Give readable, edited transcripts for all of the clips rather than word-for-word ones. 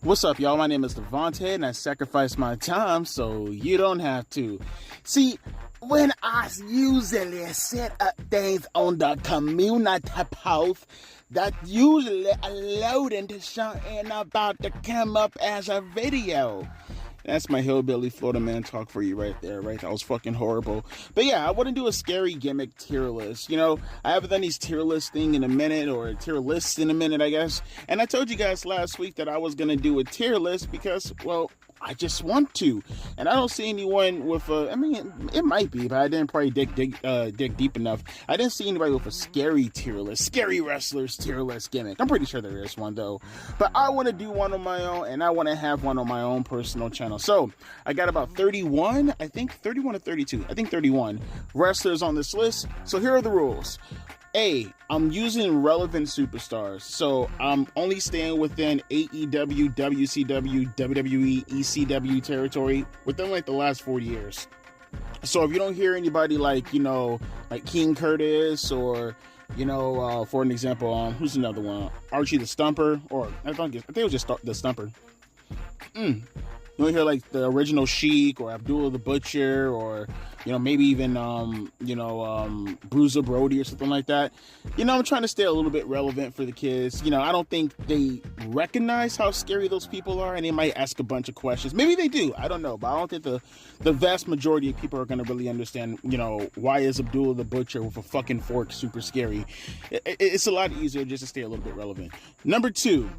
What's up, y'all? My name is Devontae, and I sacrifice my time so you don't have to. See, when I usually set up things on the community post, that usually loading to something about to come up as a video. That's my hillbilly Florida man talk for you right there, right? That was fucking horrible. But yeah, I want to do a scary gimmick tier list. You know, I haven't done these tier list thing in a minute, or tier lists in a minute, I guess. And I told you guys last week that I was going to do a tier list because, well, I just want to. And I don't see anyone with a, I mean, it might be, but I didn't probably dig deep enough. I didn't see anybody with a scary tier list, scary wrestlers tier list gimmick. I'm pretty sure there is one though. But I want to do one on my own, and I want to have one on my own personal channel. So I got about 31, I think 31 or 32, I think 31 wrestlers on this list. So here are the rules. A, I'm using relevant superstars, so I'm only staying within AEW, WCW, WWE, ECW territory within like the last 40 years. So if you don't hear anybody like, you know, like King Curtis, or, you know, for an example, who's another one? Archie the Stumper, or I think it was just the Stumper. You don't hear like the original Sheik or Abdullah the Butcher, or, you know, maybe even, Bruiser Brody or something like that. You know, I'm trying to stay a little bit relevant for the kids. You know, I don't think they recognize how scary those people are, and they might ask a bunch of questions. Maybe they do. I don't know. But I don't think the vast majority of people are going to really understand, you know, why is Abdullah the Butcher with a fucking fork super scary. It's a lot easier just to stay a little bit relevant. Number two.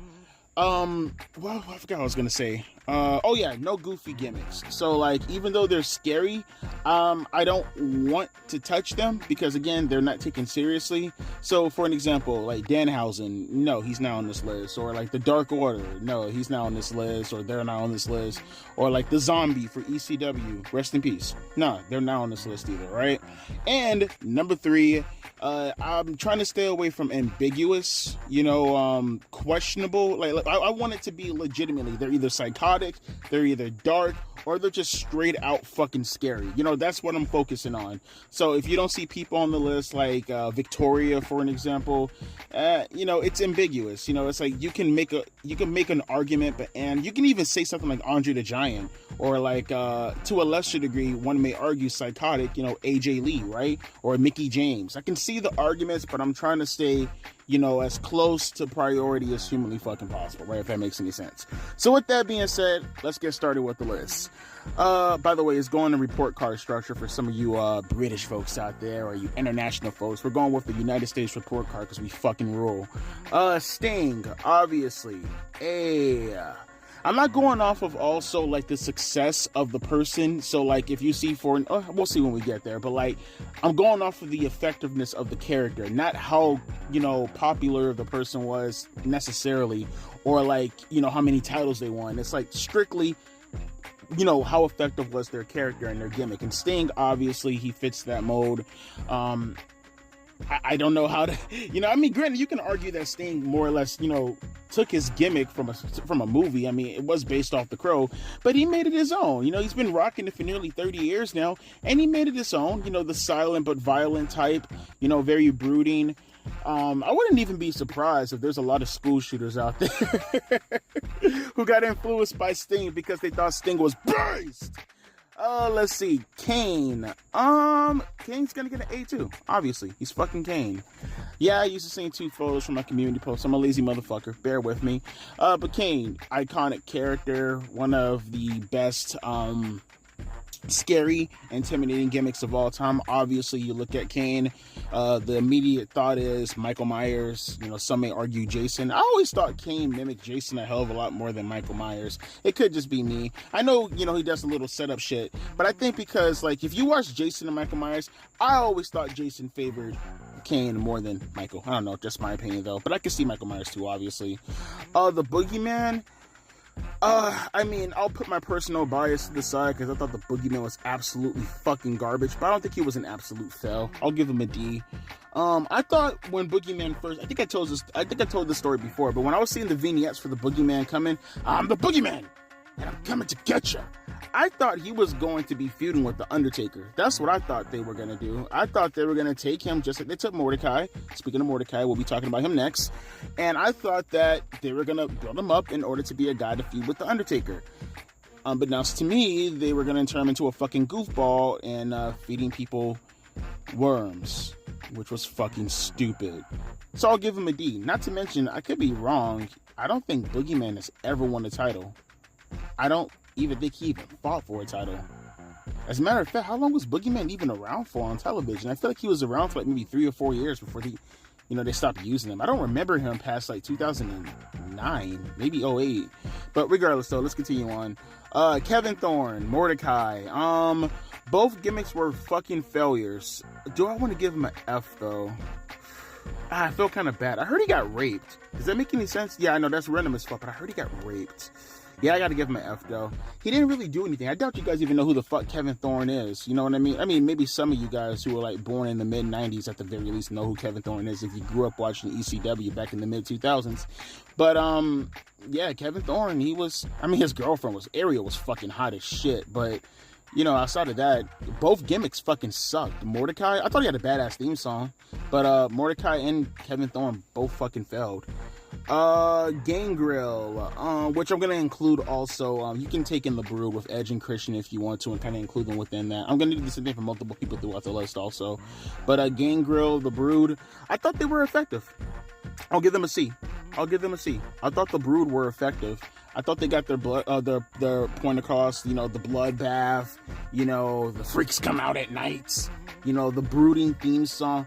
Well, I forgot what I was gonna say. Oh yeah, no goofy gimmicks. So like, even though they're scary, I don't want to touch them because again, they're not taken seriously. So for an example, like Danhausen, no, he's not on this list. Or like the Dark Order, no, he's not on this list, or they're not on this list. Or like the Zombie for ECW, rest in peace. No, they're not on this list either, right? And number three, I'm trying to stay away from ambiguous, you know, questionable. Like I want it to be legitimately, they're either psychotic, they're either dark, or they're just straight out fucking scary. You know, that's what I'm focusing on. So if you don't see people on the list like Victoria, for an example, you know, it's ambiguous. You know, it's like you can make an argument, and you can even say something like Andre the Giant, or like to a lesser degree, one may argue psychotic, you know, AJ Lee, right? Or Mickey James. I can see the arguments, but I'm trying to stay, you know, as close to priority as humanly fucking possible, right? If that makes any sense. So with that being said, let's get started with the list. By the way, it's going to report card structure for some of you British folks out there, or you international folks. We're going with the United States report card because we fucking rule. Sting, obviously. I'm not going off of also like the success of the person. So like if you see we'll see when we get there, but like I'm going off of the effectiveness of the character, not how, you know, popular the person was necessarily, or like, you know, how many titles they won. It's like strictly, you know, how effective was their character and their gimmick. And Sting, obviously, he fits that mode. I don't know how to, you know, I mean, granted, you can argue that Sting more or less, you know, took his gimmick from a movie. I mean, it was based off The Crow, but he made it his own. You know, he's been rocking it for nearly 30 years now, and he made it his own. You know, the silent but violent type, you know, very brooding. I wouldn't even be surprised if there's a lot of school shooters out there who got influenced by Sting because they thought Sting was based. Let's see. Kane. Kane's gonna get an A too. Obviously. He's fucking Kane. Yeah, I used to see 2 photos from my community post. I'm a lazy motherfucker. Bear with me. But Kane, iconic character. One of the best, scary, intimidating gimmicks of all time. Obviously, you look at Kane, the immediate thought is Michael Myers. You know, some may argue Jason. I always thought Kane mimicked Jason a hell of a lot more than Michael Myers. It could just be me. I know, you know, he does a little setup shit, but I think because, like, if you watch Jason and Michael Myers, I always thought Jason favored Kane more than Michael. I don't know, just my opinion though, but I can see Michael Myers too, obviously. The Boogeyman, I mean, I'll put my personal bias to the side because I thought the Boogeyman was absolutely fucking garbage, but I don't think he was an absolute fail. I'll give him a D. I thought when Boogeyman first, I think I told this story before, but when I was seeing the vignettes for the Boogeyman coming, I'm the Boogeyman, and I'm coming to get you. I thought he was going to be feuding with the Undertaker. That's what I thought they were going to do. I thought they were going to take him just like they took Mordecai. Speaking of Mordecai, we'll be talking about him next. And I thought that they were going to build him up in order to be a guy to feud with the Undertaker. Unbeknownst to me, they were going to turn him into a fucking goofball and feeding people worms, which was fucking stupid. So I'll give him a D. Not to mention, I could be wrong. I don't think Boogeyman has ever won a title. I don't even think he even fought for a title. As a matter of fact, how long was Boogeyman even around for on television? I feel like he was around for like maybe 3 or 4 years before they stopped using him. I don't remember him past like 2009, maybe 08. But regardless though, let's continue on. Kevin Thorne, Mordecai. Both gimmicks were fucking failures. Do I want to give him an F though? I feel kind of bad. I heard he got raped. Does that make any sense? Yeah, I know that's random as fuck, but I heard he got raped. Yeah, I gotta give him an F though. He didn't really do anything. I doubt you guys even know who the fuck Kevin Thorne is. You know what I mean? I mean, maybe some of you guys who were like born in the mid 90s at the very least know who Kevin Thorne is if you grew up watching ECW back in the mid 2000s. But yeah, Kevin Thorne, his girlfriend Ariel was fucking hot as shit, but outside of that, both gimmicks fucking sucked. Mordecai, I thought he had a badass theme song, but Mordecai and Kevin Thorne both fucking failed. Gangrel, which I'm going to include also. You can take in the Brood with Edge and Christian if you want to and kind of include them within that. I'm going to do the same thing for multiple people throughout the list also. But Gangrel, the Brood, I thought they were effective. I'll give them a C. I thought the Brood were effective. I thought they got their blood, their point across. The bloodbath. The freaks come out at nights. The brooding theme song.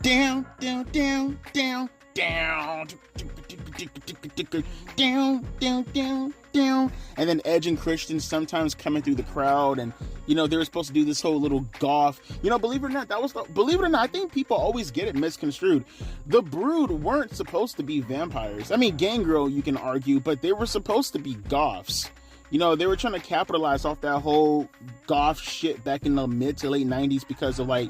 Down, down, down, down, down, down, down, down, down. And then Edge and Christian sometimes coming through the crowd, and they were supposed to do this whole little golf. Believe it or not, I think people always get it misconstrued. The Brood weren't supposed to be vampires. I mean, Gangrel, you can argue, but they were supposed to be goths. They were trying to capitalize off that whole goth shit back in the mid to late 90s because of The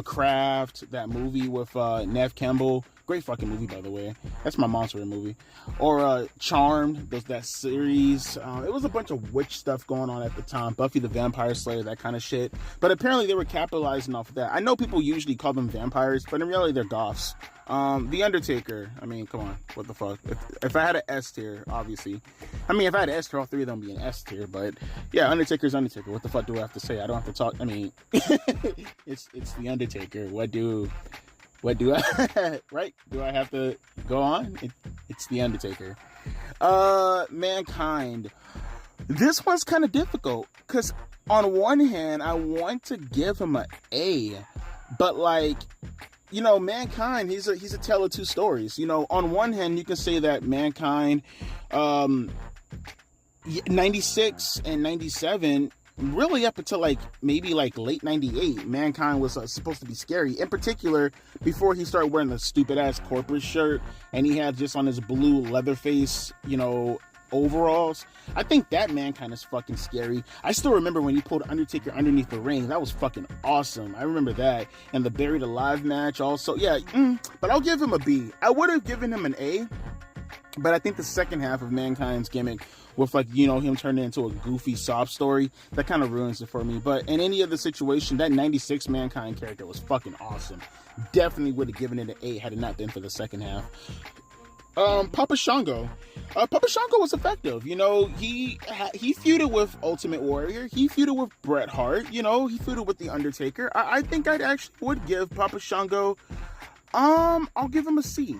Craft, that movie with Nev Campbell. Great fucking movie, by the way. That's my mom's favorite movie. Or Charmed, that series. It was a bunch of witch stuff going on at the time. Buffy the Vampire Slayer, that kind of shit. But apparently they were capitalizing off of that. I know people usually call them vampires, but in reality they're goths. The Undertaker. I mean, come on. What the fuck? If I had an S tier, obviously. I mean, if I had an S tier, all three of them would be an S tier. But yeah, Undertaker's Undertaker. What the fuck do I have to say? I don't have to talk. I mean, it's the Undertaker. What do I, right? Do I have to go on? It's the Undertaker. Mankind. This one's kind of difficult because on one hand, I want to give him an A, but Mankind, he's a tale of two stories. On one hand, you can say that Mankind, 96 and 97, really up until maybe late 98, Mankind was supposed to be scary. In particular, before he started wearing the stupid ass corporate shirt and he had just on his blue Leatherface, overalls. I think that Mankind is fucking scary. I still remember when he pulled Undertaker underneath the ring. That was fucking awesome. I remember that. And the Buried Alive match also. Yeah, but I'll give him a B. I would have given him an A, but I think the second half of Mankind's gimmick with him turning into a goofy sob story, that kind of ruins it for me. But in any other situation, that 96 Mankind character was fucking awesome. Definitely would have given it an A had it not been for the second half. Papa Shango. Papa Shango was effective. He feuded with Ultimate Warrior. He feuded with Bret Hart. He feuded with The Undertaker. I think I actually would give Papa Shango, I'll give him a C.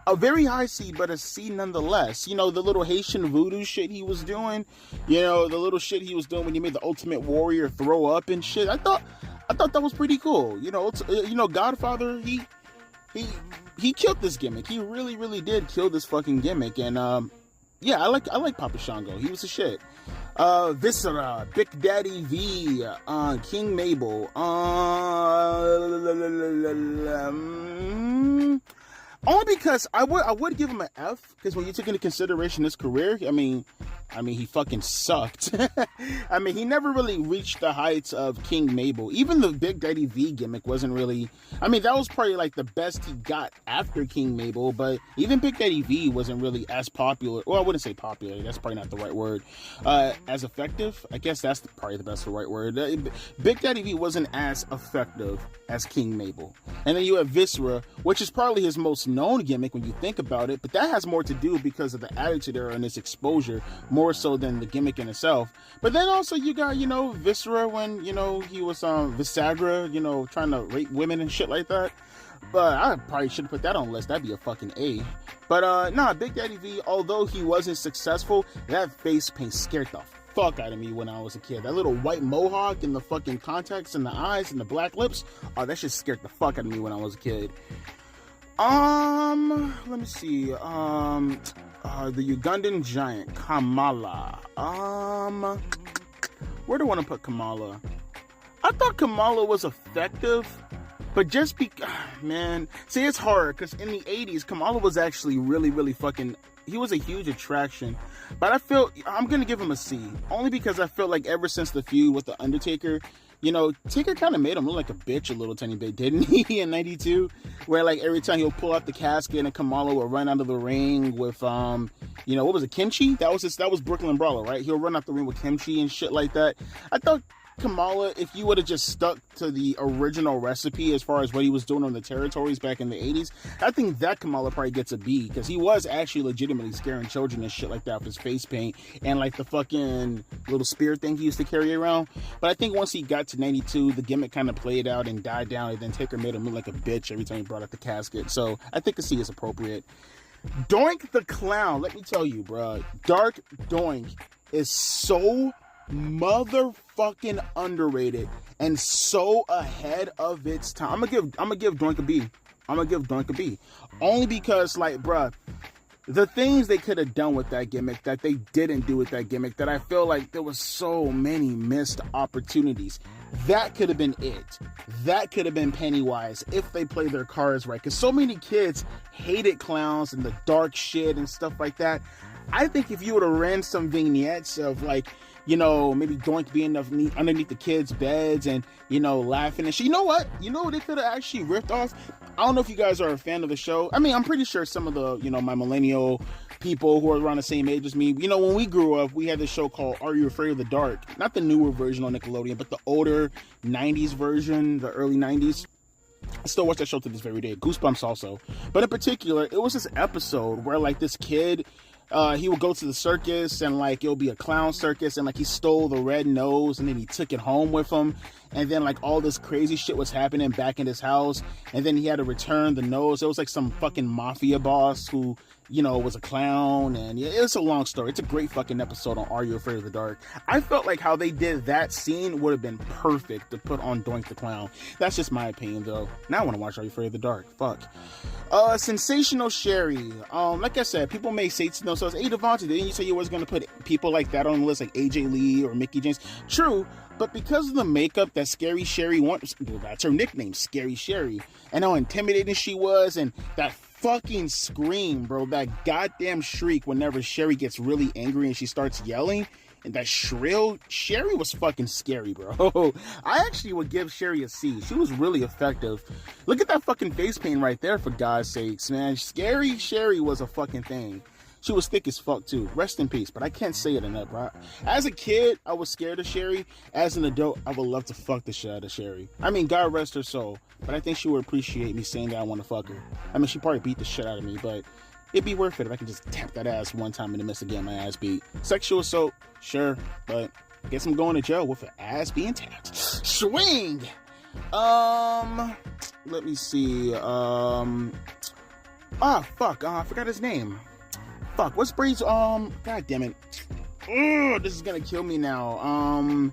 A very high C, but a C nonetheless. The little Haitian voodoo shit he was doing. The little shit he was doing when he made the Ultimate Warrior throw up and shit. I thought that was pretty cool. Godfather, he killed this gimmick. He really, really did kill this fucking gimmick. And yeah, I like Papa Shango. He was a shit. Viscera, Big Daddy V, King Mabel. Only because I would give him an F, because when you take into consideration his career, I mean, I mean, he fucking sucked. I mean, he never really reached the heights of King Mabel. Even the Big Daddy V gimmick wasn't really... I mean, that was probably like the best he got after King Mabel, but even Big Daddy V wasn't really as popular. Well, I wouldn't say popular. That's probably not the right word. As effective? I guess that's probably the best right word. Big Daddy V wasn't as effective as King Mabel. And then you have Viscera, which is probably his most known gimmick when you think about it, but that has more to do because of the Attitude Era and its exposure, more so than the gimmick in itself. But then also you got, you know, Viscera when, you know, he was Visagra, you know, trying to rape women and shit like that. But I probably should have put that on the list. That'd be a fucking A. But nah, Big Daddy V, although he wasn't successful, that face paint scared the fuck out of me when I was a kid. That little white mohawk and the fucking contacts in the eyes and the black lips, oh, that shit scared the fuck out of me when I was a kid. Let me see. The Ugandan giant, Kamala. Where do I want to put Kamala? I thought Kamala was effective, but just man, see, it's hard, because in the 80s, Kamala was actually really, really fucking, he was a huge attraction. But I feel, I'm going to give him a C, only because I feel like ever since the feud with the Undertaker, you know, Taker kind of made him look like a bitch a little tiny bit, didn't he, in 92? Where, like, every time he'll pull out the casket and Kamala will run out of the ring with, you know, what was it, kimchi? That was Brooklyn Brawler, right? He'll run out the ring with kimchi and shit like that. I thought Kamala, if you would have just stuck to the original recipe as far as what he was doing on the territories back in the 80s, I think that Kamala probably gets a B, because he was actually legitimately scaring children and shit like that with his face paint and like the fucking little spear thing he used to carry around. But I think once he got to 92, the gimmick kind of played out and died down, and then Taker made him look like a bitch every time he brought out the casket. So I think a C is appropriate. Doink the Clown, let me tell you, bro, Dark Doink is so motherfucking underrated and so ahead of its time. I'm gonna give Doink a B. I'm gonna give Doink a B. Only because, like, bruh, the things they could have done with that gimmick that they didn't do with that gimmick, that I feel like there was so many missed opportunities. That could have been it. That could have been Pennywise if they played their cards right. Because so many kids hated clowns and the dark shit and stuff like that. I think if you would have ran some vignettes of, like, you know, maybe Doink being underneath the kids' beds and, you know, laughing and shit. You know what? You know what they could have actually ripped off? I don't know if you guys are a fan of the show. I mean, I'm pretty sure some of the, you know, my millennial people who are around the same age as me, you know, when we grew up, we had this show called Are You Afraid of the Dark? Not the newer version on Nickelodeon, but the older 90s version, the early 90s. I still watch that show to this very day. Goosebumps also. But in particular, it was this episode where, like, this kid... he would go to the circus, and like it'll be a clown circus, and like he stole the red nose and then he took it home with him, and then like all this crazy shit was happening back in his house, and then he had to return the nose. It was like some fucking mafia boss who, you know, was a clown, and yeah, it's a long story. It's a great fucking episode on Are You Afraid of the Dark? I felt like how they did that scene would have been perfect to put on Doink the Clown. That's just my opinion, though. Now I want to watch Are You Afraid of the Dark? Fuck. Sensational Sherry. Like I said, people may say to themselves, hey, Devontae, didn't you say you was going to put people like that on the list, like AJ Lee or Mickey James? True, but because of the makeup that Scary Sherry wants, that's her nickname, Scary Sherry, and how intimidating she was, and that fucking scream, bro, that goddamn shriek whenever Sherry gets really angry and she starts yelling, and that shrill, Sherry was fucking scary, bro. I actually would give Sherry a C. She was really effective. Look at that fucking face paint right there, for God's sakes, man. Scary Sherry was a fucking thing. She was thick as fuck, too. Rest in peace, but I can't say it enough, bro. As a kid, I was scared of Sherry. As an adult, I would love to fuck the shit out of Sherry. I mean, God rest her soul, but I think she would appreciate me saying that I want to fuck her. I mean, she probably beat the shit out of me, but it'd be worth it if I could just tap that ass one time and then miss again, my ass beat. Sexual assault, sure, but I guess I'm going to jail with an ass being tapped. Swing! Let me see, fuck, I forgot his name. Fuck, what's Brady's, god damn it. Ugh, this is gonna kill me now.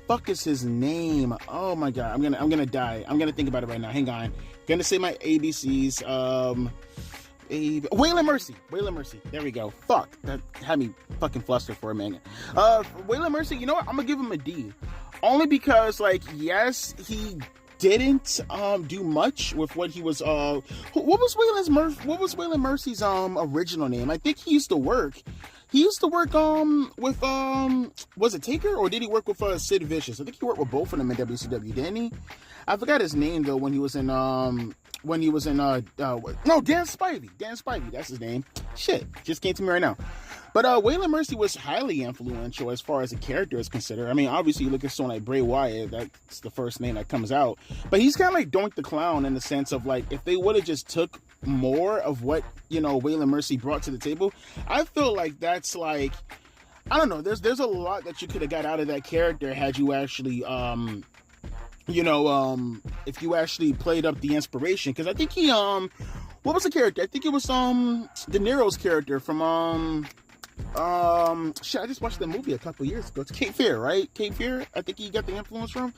Fuck is his name? Oh my god, I'm gonna die. I'm gonna think about it right now. Hang on. Gonna say my ABCs. Waylon Mercy. There we go. Fuck, that had me fucking flustered for a minute. Waylon Mercy, you know what? I'm gonna give him a D. Only because, like, yes, he didn't do much with what he was what was Waylon Mercy's original name? I think he used to work He used to work with was it Taker, or did he work with Sid Vicious? I think he worked with both of them in WCW, didn't he? I forgot his name though when he was in no, Dan Spivey, that's his name. Shit, just came to me right now. But Waylon Mercy was highly influential as far as a character is considered. I mean, obviously, you look at someone like Bray Wyatt, that's the first name that comes out. But he's kind of like Doink the Clown in the sense of, like, if they would have just took more of what, Waylon Mercy brought to the table, I feel like that's like, I don't know, there's a lot that you could have got out of that character had you actually, if you actually played up the inspiration. Because I think he, what was the character? I think it was, De Niro's character from, shit, I just watched that movie a couple years ago. It's Cape Fear, right? Cape Fear, I think he got the influence from.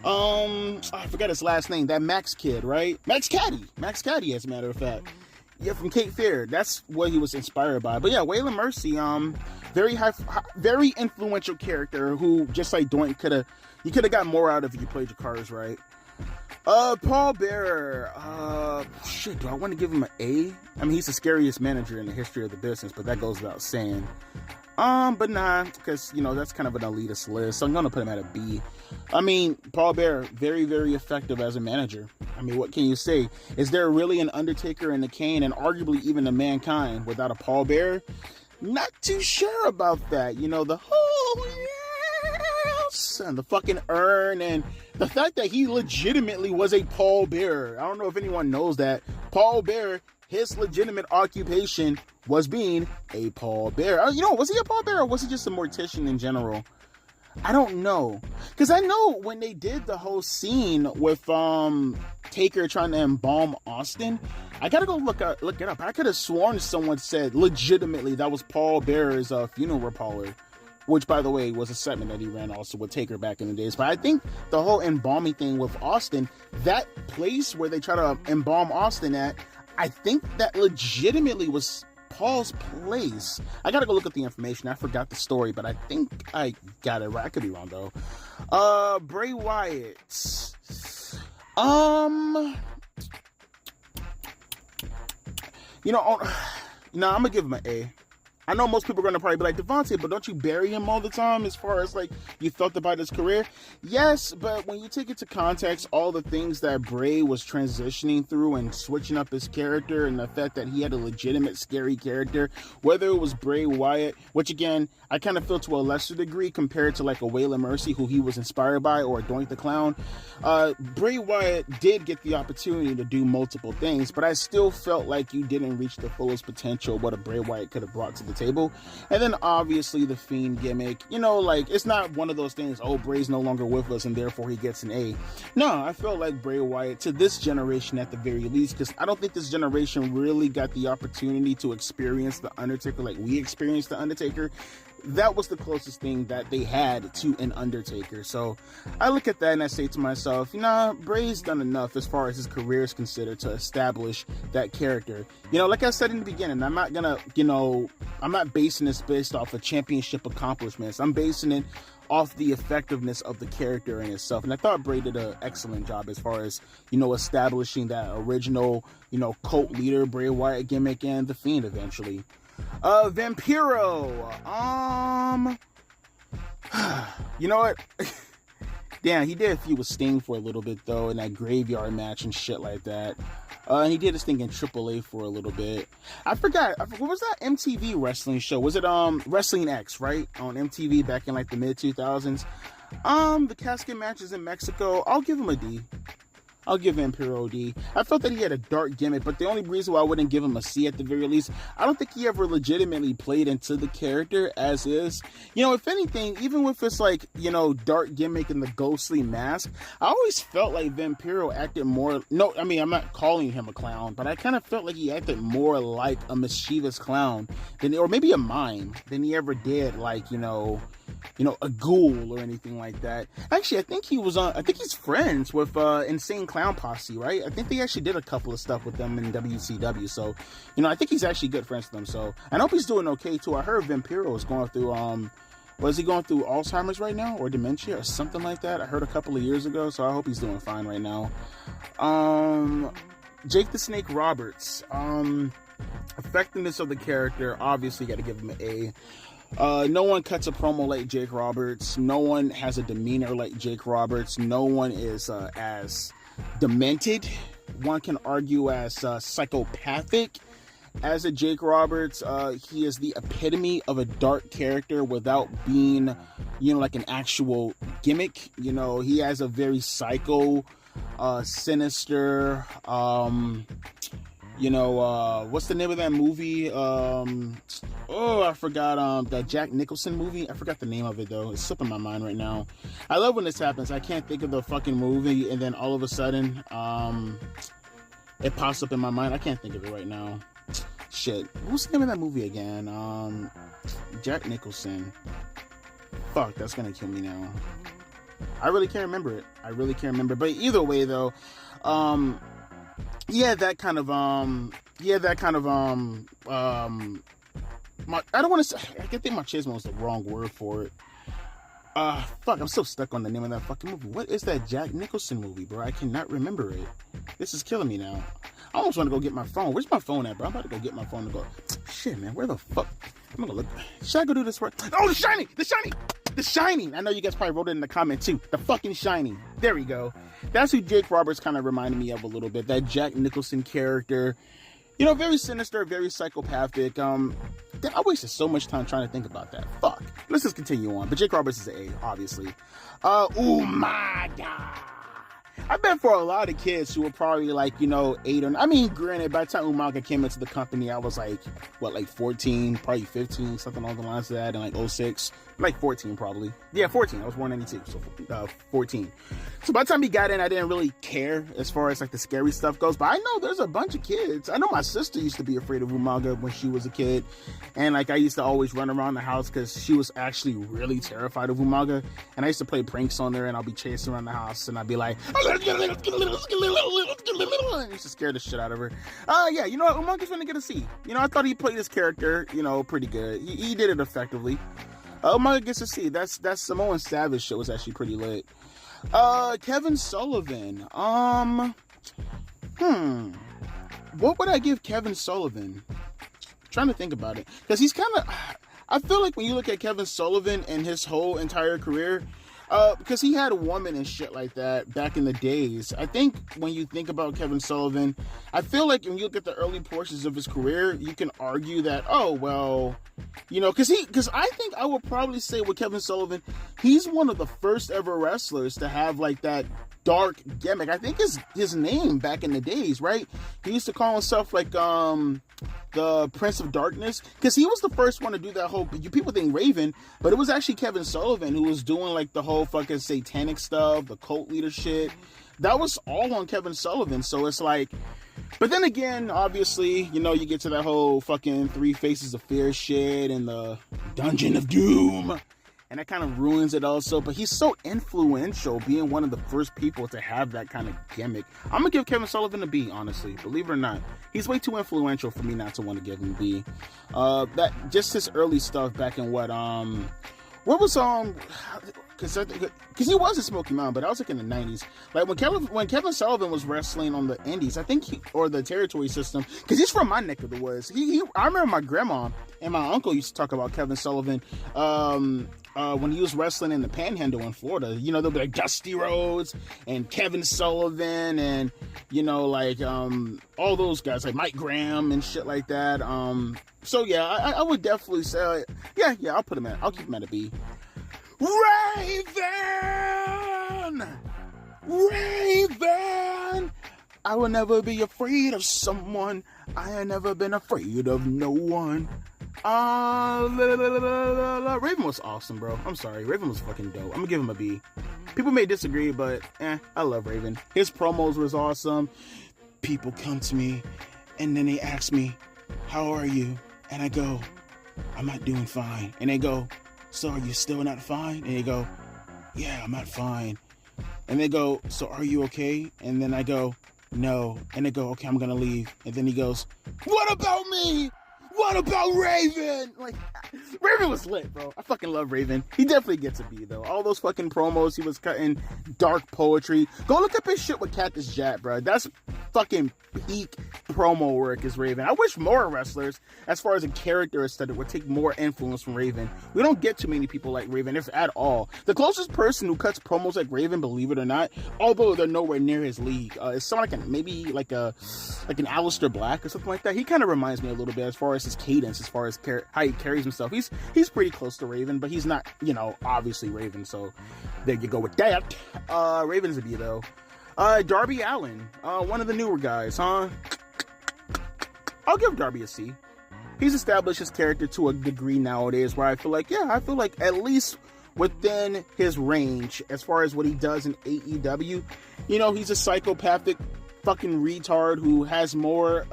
I forgot his last name. That Max kid, right? Max Caddy, as a matter of fact. Yeah, from Cape Fear. That's what he was inspired by. But yeah, Waylon Mercy, very influential character who, just like Doink, you could have got more out of if you played your cards right. Paul Bearer, shit, do I want to give him an A? I mean, he's the scariest manager in the history of the business, but that goes without saying. But nah, because, that's kind of an elitist list, so I'm gonna put him at a B. I mean, Paul Bearer, very, very effective as a manager. I mean, what can you say? Is there really an Undertaker and a Kane, and arguably even a Mankind, without a Paul Bearer? Not too sure about that. The whole and the fucking urn, and the fact that he legitimately was a pallbearer. I don't know if anyone knows that. Pallbearer, his legitimate occupation was being a pallbearer. Was he a pallbearer, or was he just a mortician in general? I don't know. Because I know when they did the whole scene with Taker trying to embalm Austin, I gotta go look it up. I could have sworn someone said legitimately that was Paul Bearer's funeral parlor. Which, by the way, was a segment that he ran also with Taker back in the days. But I think the whole embalming thing with Austin, that place where they try to embalm Austin at, I think that legitimately was Paul's place. I gotta go look at the information. I forgot the story, but I think I got it right. I could be wrong, though. Bray Wyatt. I'm gonna give him an A. I know most people are going to probably be like, Devontae, but don't you bury him all the time as far as, like, you felt about his career? Yes, but when you take into context all the things that Bray was transitioning through and switching up his character, and the fact that he had a legitimate scary character, whether it was Bray Wyatt, which, again, I kind of feel to a lesser degree compared to, like, a Waylon Mercy, who he was inspired by, or a Doink the Clown, Bray Wyatt did get the opportunity to do multiple things, but I still felt like you didn't reach the fullest potential of what a Bray Wyatt could have brought to the table. And then obviously the Fiend gimmick, it's not one of those things, Bray's no longer with us and therefore he gets an A. No, I felt like Bray Wyatt, to this generation at the very least, because I don't think this generation really got the opportunity to experience the Undertaker like we experienced the Undertaker. That was the closest thing that they had to an Undertaker. So I look at that and I say to myself, Bray's done enough as far as his career is considered to establish that character. Like I said in the beginning, I'm not gonna, I'm not basing this based off of championship accomplishments. I'm basing it off the effectiveness of the character in itself. And I thought Bray did an excellent job as far as, establishing that original, cult leader Bray Wyatt gimmick and the Fiend eventually. Vampiro. You know what? Damn, he did a feud with Sting for a little bit though, in that graveyard match and shit like that. And he did his thing in AAA for a little bit. I forgot, what was that MTV wrestling show? Was it Wrestling X, right? On MTV back in like the mid 2000s. The casket matches in Mexico, I'll give him a D. I'll give Vampiro a D. I felt that he had a dark gimmick, but the only reason why I wouldn't give him a C at the very least, I don't think he ever legitimately played into the character as is. If anything, even with this, like, dark gimmick and the ghostly mask, I always felt like Vampiro acted more, I'm not calling him a clown, but I kind of felt like he acted more like a mischievous clown or maybe a mime than he ever did, like, a ghoul or anything like that. Actually, I think he's friends with Insane Clown Posse, right? I think they actually did a couple of stuff with them in WCW. So, I think he's actually good friends with them. So, I hope he's doing okay too. I heard Vampiro is going through, was he going through Alzheimer's right now or dementia or something like that? I heard a couple of years ago. So, I hope he's doing fine right now. Jake the Snake Roberts. Effectiveness of the character, obviously got to give him an A. No one cuts a promo like Jake Roberts. No one has a demeanor like Jake Roberts. No one is as demented. One can argue as psychopathic as a Jake Roberts. He is the epitome of a dark character without being, like an actual gimmick. He has a very psycho, sinister, what's the name of that movie? I forgot, that Jack Nicholson movie. I forgot the name of it, though. It's slipping my mind right now. I love when this happens. I can't think of the fucking movie, and then all of a sudden, it pops up in my mind. I can't think of it right now. Shit. What's the name of that movie again? Jack Nicholson. Fuck, that's gonna kill me now. I really can't remember it. But either way, though, I don't want to say, I think machismo is the wrong word for it. Fuck, I'm so stuck on the name of that fucking movie. What is that Jack Nicholson movie, bro? I cannot remember it. This is killing me now. I almost want to go get my phone. Where's my phone at, bro? I'm about to go get my phone and go, shit, man, where the fuck? I'm gonna look. Should I go do this work? Oh, The Shining! The Shining! I know you guys probably wrote it in the comment too. The fucking Shining. There we go. That's who Jake Roberts kind of reminded me of a little bit. That Jack Nicholson character. Very sinister, very psychopathic. I wasted so much time trying to think about that. Fuck. Let's just continue on. But Jake Roberts is an A, obviously. Oh my God. I bet for a lot of kids who were probably like, 8 or... I mean, granted, by the time Umaga came into the company, I was like, 14, probably 15, something along the lines of that, in like 06. Like 14, probably. Yeah, 14. I was born in 92, so 14. So by the time he got in, I didn't really care as far as like the scary stuff goes. But I know there's a bunch of kids. I know my sister used to be afraid of Umaga when she was a kid. And like I used to always run around the house because she was actually really terrified of Umaga. And I used to play pranks on her and I'll be chasing around the house and I'd be like... and used to scare the shit out of her. Yeah, you know what? Umaga's gonna get a C. I thought he played his character, pretty good. He did it effectively. Umaga gets a C. That's Samoan Savage shit was actually pretty lit. Kevin Sullivan. What would I give Kevin Sullivan? I'm trying to think about it. Because he's kind of... I feel like when you look at Kevin Sullivan and his whole entire career... because he had a woman and shit like that back in the days. I think when you think about Kevin Sullivan, I feel like when you look at the early portions of his career, you can argue that, because I think I would probably say with Kevin Sullivan, he's one of the first ever wrestlers to have like that dark gimmick. I think his name back in the days, right? He used to call himself like the Prince of Darkness, because he was the first one to do that whole... People think Raven, but it was actually Kevin Sullivan who was doing like the whole fucking satanic stuff, the cult leader shit. That was all on Kevin Sullivan. So it's like... But then again, obviously, you get to that whole fucking 3 Faces of Fear shit and the Dungeon of Doom, and that kind of ruins it also. But he's so influential, being one of the first people to have that kind of gimmick. I'm gonna give Kevin Sullivan a B, honestly. Believe it or not, he's way too influential for me not to want to give him a B. That just his early stuff back in what was because he was a Smoky Mountain, but I was like in the 90s. Like when Kevin Sullivan was wrestling on the Indies, I think or the territory system, because he's from my neck of the woods. I remember my grandma and my uncle used to talk about Kevin Sullivan when he was wrestling in the Panhandle in Florida. They'll be like Dusty Rhodes and Kevin Sullivan and all those guys like Mike Graham and shit like that. So yeah, I would definitely say I'll keep him at a B. Raven! I will never be afraid of someone. I have never been afraid of no one. Raven was awesome, bro. I'm sorry. Raven was fucking dope. I'm gonna give him a B. People may disagree, but I love Raven. His promos was awesome. People come to me and then they ask me, how are you? And I go, I'm not doing fine. And they go, so are you still not fine? And they go, yeah, I'm not fine. And they go, so are you okay? And then I go, no. And they go, okay, I'm gonna leave. And then he goes, what about me? what about Raven? Like, Raven was lit, bro. I fucking love Raven. He definitely gets a B, though. All those fucking promos he was cutting, dark poetry. Go look up his shit with Cactus Jack, bro. That's fucking peak promo work is Raven. I wish more wrestlers, as far as a character aesthetic, would take more influence from Raven. We don't get too many people like Raven, if at all. The closest person who cuts promos like Raven, believe it or not, although they're nowhere near his league, is someone like maybe like an Aleister Black or something like that. He kind of reminds me a little bit as far as his cadence, as far as how he carries himself. He's pretty close to Raven, but he's not, obviously Raven. So there you go with that. Raven's a B though. Darby Allin, one of the newer guys, huh? I'll give Darby a C. He's established his character to a degree nowadays where I feel like at least within his range as far as what he does in AEW, he's a psychopathic fucking retard who has more,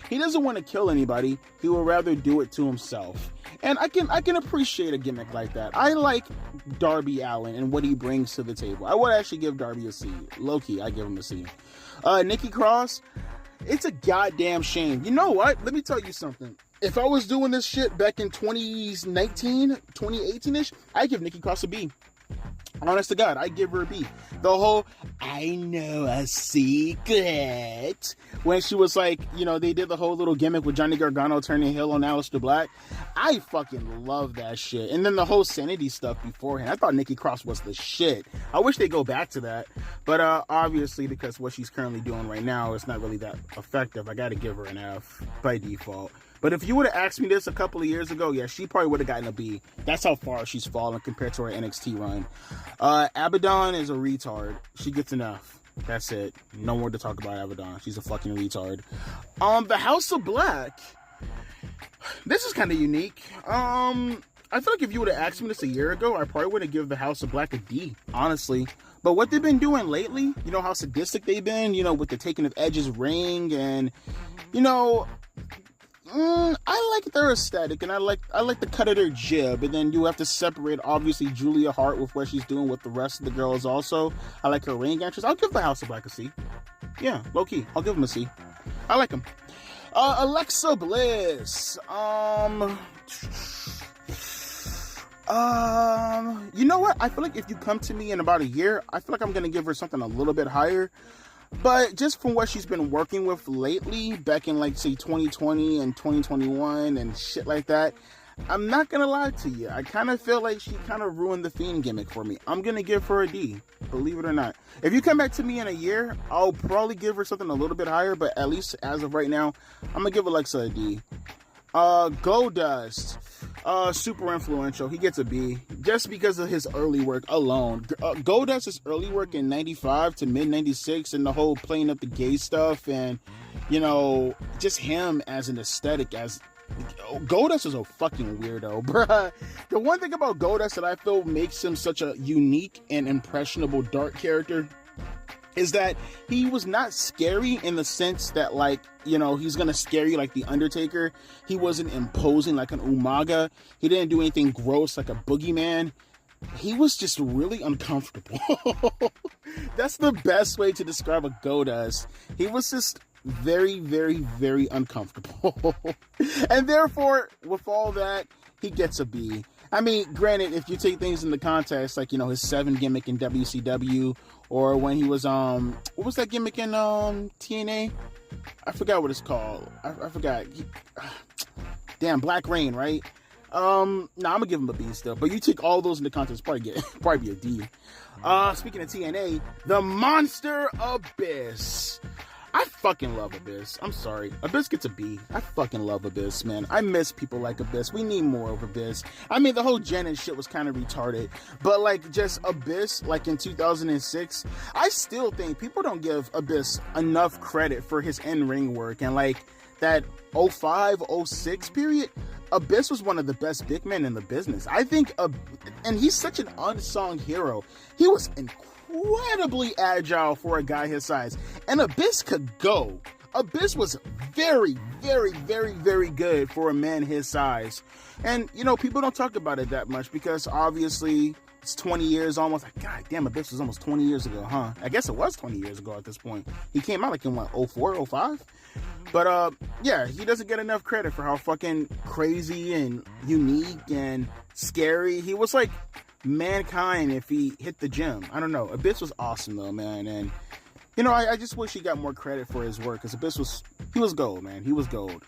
he doesn't want to kill anybody. He would rather do it to himself. And I can appreciate a gimmick like that. I like Darby Allin and what he brings to the table. I would actually give Darby a C. Low-key, I give him a C. Nikki Cross, it's a goddamn shame. You know what? Let me tell you something. If I was doing this shit back in 2019, 2018-ish, I'd give Nikki Cross a B. Honest to God, I give her a B. The whole, I know a secret. When she was like, they did the whole little gimmick with Johnny Gargano turning heel on Aleister Black. I fucking love that shit. And then the whole sanity stuff beforehand. I thought Nikki Cross was the shit. I wish they go back to that. But obviously, because what she's currently doing right now is not really that effective, I gotta give her an F by default. But if you would have asked me this a couple of years ago, yeah, she probably would have gotten a B. That's how far she's fallen compared to her NXT run. Abaddon is a retard. She gets an F. That's it. No more to talk about Abaddon. She's a fucking retard. The House of Black. This is kind of unique. I feel like if you would have asked me this a year ago, I probably would have given the House of Black a D, honestly. But what they've been doing lately, how sadistic they've been, with the taking of Edge's ring and, I like their aesthetic, and I like the cut of their jib, and then you have to separate, obviously, Julia Hart with what she's doing with the rest of the girls also. I like her ring entrance. I'll give the House of Black a C. Yeah, low-key. I'll give them a C. I like them. Alexa Bliss. You know what? I feel like if you come to me in about a year, I feel like I'm going to give her something a little bit higher. But just from what she's been working with lately, back in, say, 2020 and 2021 and shit like that, I'm not going to lie to you. I kind of feel like she kind of ruined the Fiend gimmick for me. I'm going to give her a D, believe it or not. If you come back to me in a year, I'll probably give her something a little bit higher, but at least as of right now, I'm going to give Alexa a D. Goldust. Super influential. He gets a B just because of his early work alone. Goldust's early work in 95 to mid 96 and the whole playing up the gay stuff and, just him as an aesthetic, as Goldust is a fucking weirdo, bruh. The one thing about Goldust that I feel makes him such a unique and impressionable dark character is that he was not scary in the sense that, he's gonna scare you like the Undertaker. He wasn't imposing like an Umaga. He didn't do anything gross like a boogeyman. He was just really uncomfortable. That's the best way to describe a Goldust. He was just very, very, very uncomfortable. And therefore, with all that, he gets a B. I mean, granted, if you take things into context, his 7 gimmick in WCW, or when he was, what was that gimmick in, TNA? I forgot what it's called. I forgot. Damn, Black Rain, right? I'm gonna give him a B still. But you take all those into context, probably be a D. Speaking of TNA, the Monster Abyss. I fucking love Abyss. I'm sorry. Abyss gets a B. I fucking love Abyss, man. I miss people like Abyss. We need more of Abyss. I mean, the whole Janet shit was kind of retarded. But, just Abyss, in 2006, I still think people don't give Abyss enough credit for his in-ring work. And, that 05, 06 period, Abyss was one of the best big men in the business. I think, and he's such an unsung hero. He was incredibly agile for a guy his size, and Abyss could go. Abyss was very, very, very, very good for a man his size, and people don't talk about it that much because obviously It's 20 years almost. Like, God damn it, this was almost 20 years ago, huh? I guess it was 20 years ago at this point. He came out like in what, 04, 05? But yeah, he doesn't get enough credit for how fucking crazy and unique and scary. He was like Mankind if he hit the gym. I don't know. Abyss was awesome though, man. And you know, I just wish he got more credit for his work, because Abyss he was gold, man. He was gold.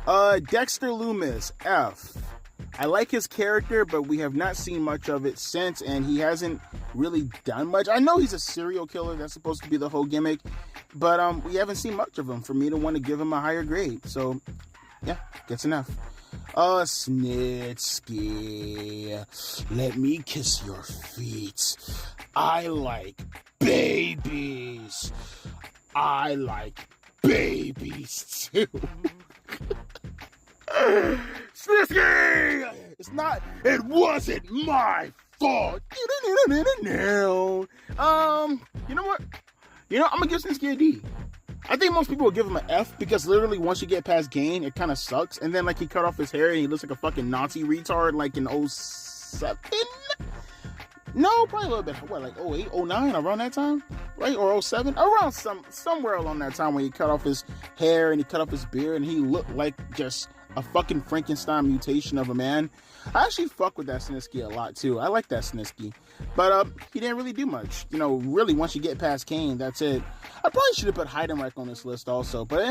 Dexter Lumis, F. I like his character, but we have not seen much of it since, and he hasn't really done much. I know he's a serial killer. That's supposed to be the whole gimmick, but we haven't seen much of him for me to want to give him a higher grade. So, yeah, gets an F. Snitsky, let me kiss your feet. I like babies. I like babies too. Snitsky! It wasn't my fault. You know what? I'm gonna give Snitsky a D. I think most people will give him an F, because literally once you get past Kane, it kind of sucks. And then like he cut off his hair and he looks like a fucking Nazi retard like in 07? No, probably a little bit. What, like 08, 09, around that time? Right? Or 07? Around somewhere along that time when he cut off his hair and he cut off his beard and he looked like just a fucking Frankenstein mutation of a man. I actually fuck with that Snitsky a lot too. I like that Snitsky. But he didn't really do much. Really once you get past Kane, that's it. I probably should have put Heidenreich on this list also. But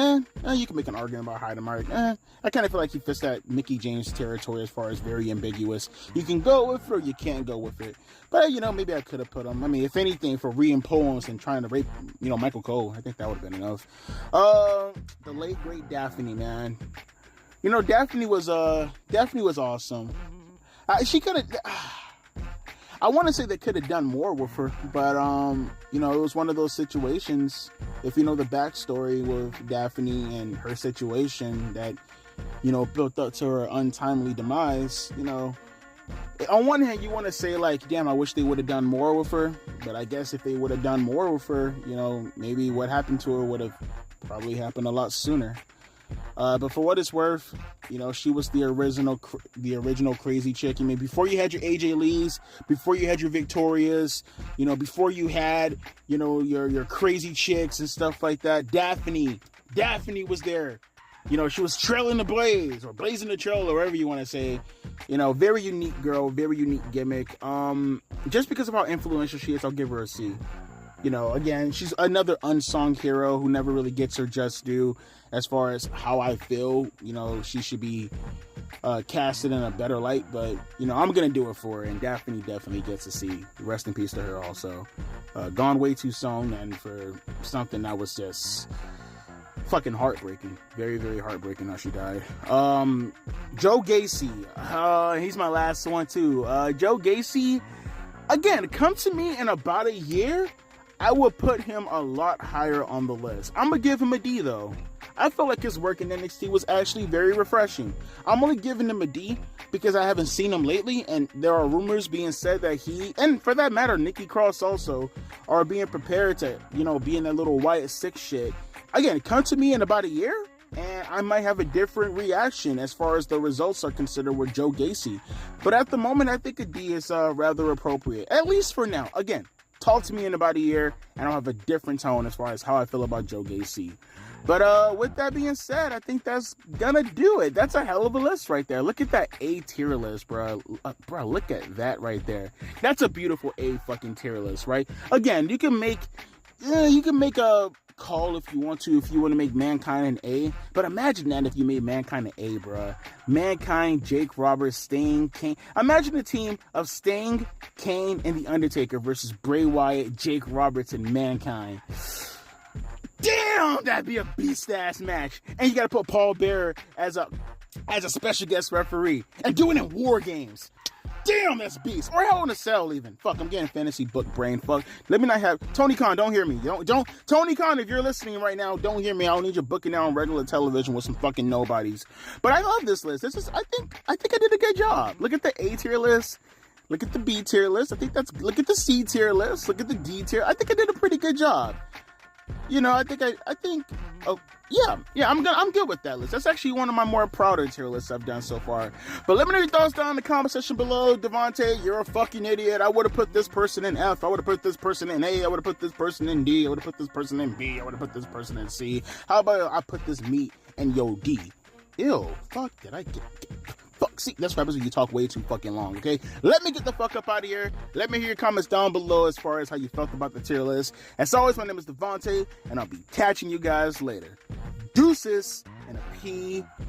you can make an argument about Heidenreich. I kind of feel like he fits that Mickey James territory as far as very ambiguous. You can go with it or you can't go with it. But maybe I could have put him. I mean, if anything, for reimposing and trying to rape, Michael Cole, I think that would have been enough. The late great Daphne, man. Daphne was awesome. She could have. I want to say they could have done more with her, but it was one of those situations. If you know the backstory with Daphne and her situation that built up to her untimely demise. On one hand, you want to say like, damn, I wish they would have done more with her. But I guess if they would have done more with her, maybe what happened to her would have probably happened a lot sooner. But for what it's worth, she was the original crazy chick. Before you had your AJ Lees, before you had your Victorias, before you had, your crazy chicks and stuff like that, Daphne was there. She was trailing the blaze, or blazing the trail, or whatever you want to say. Very unique girl, very unique gimmick. Just because of how influential she is, I'll give her a C. Again, she's another unsung hero who never really gets her just due. As far as how I feel, she should be casted in a better light. But, I'm going to do it for her. And Daphne definitely gets a C. Rest in peace to her also. Gone way too soon, and for something that was just fucking heartbreaking. Very, very heartbreaking how she died. Joe Gacy. He's my last one too. Joe Gacy, again, come to me in about a year, I would put him a lot higher on the list. I'm going to give him a D though. I felt like his work in NXT was actually very refreshing. I'm only giving him a D because I haven't seen him lately, and there are rumors being said that he, and for that matter, Nikki Cross also, are being prepared to, be in that little Wyatt 6 shit. Again, come to me in about a year, and I might have a different reaction as far as the results are considered with Joe Gacy. But at the moment, I think a D is rather appropriate, at least for now. Again, talk to me in about a year, and I'll have a different tone as far as how I feel about Joe Gacy. But with that being said, I think that's gonna do it. That's a hell of a list right there. Look at that A tier list, bro. Bro, look at that right there. That's a beautiful A fucking tier list, right? Again, you can make a call if you want to make Mankind an A. But imagine that if you made Mankind an A, bro. Mankind, Jake Roberts, Sting, Kane. Imagine a team of Sting, Kane, and The Undertaker versus Bray Wyatt, Jake Roberts, and Mankind. Damn, that'd be a beast-ass match. And you gotta put Paul Bearer as a special guest referee. And do it in War Games. Damn, that's beast. Or Hell in a Cell even. Fuck, I'm getting fantasy book brain. Fuck. Let me not have... Tony Khan, don't hear me. Don't... Tony Khan, if you're listening right now, don't hear me. I don't need you booking out on regular television with some fucking nobodies. But I love this list. This is... I think I did a good job. Look at the A tier list. Look at the B tier list. Look at the C tier list. Look at the D tier. I think I did a pretty good job. I think Oh, yeah, I'm good with that list. That's actually one of my more prouder tier lists I've done so far. But let me know your thoughts down in the comment section below. Devontae, you're a fucking idiot. I would have put this person in F. I would have put this person in A. I would have put this person in D. I would have put this person in B. I would have put this person in C. How about I put this meat in yo D? Ew, fuck, did I get... Fuck, see, that's what happens when you talk way too fucking long, okay? Let me get the fuck up out of here. Let me hear your comments down below as far as how you felt about the tier list. As always, my name is Devontae, and I'll be catching you guys later. Deuces and a P-Eyes.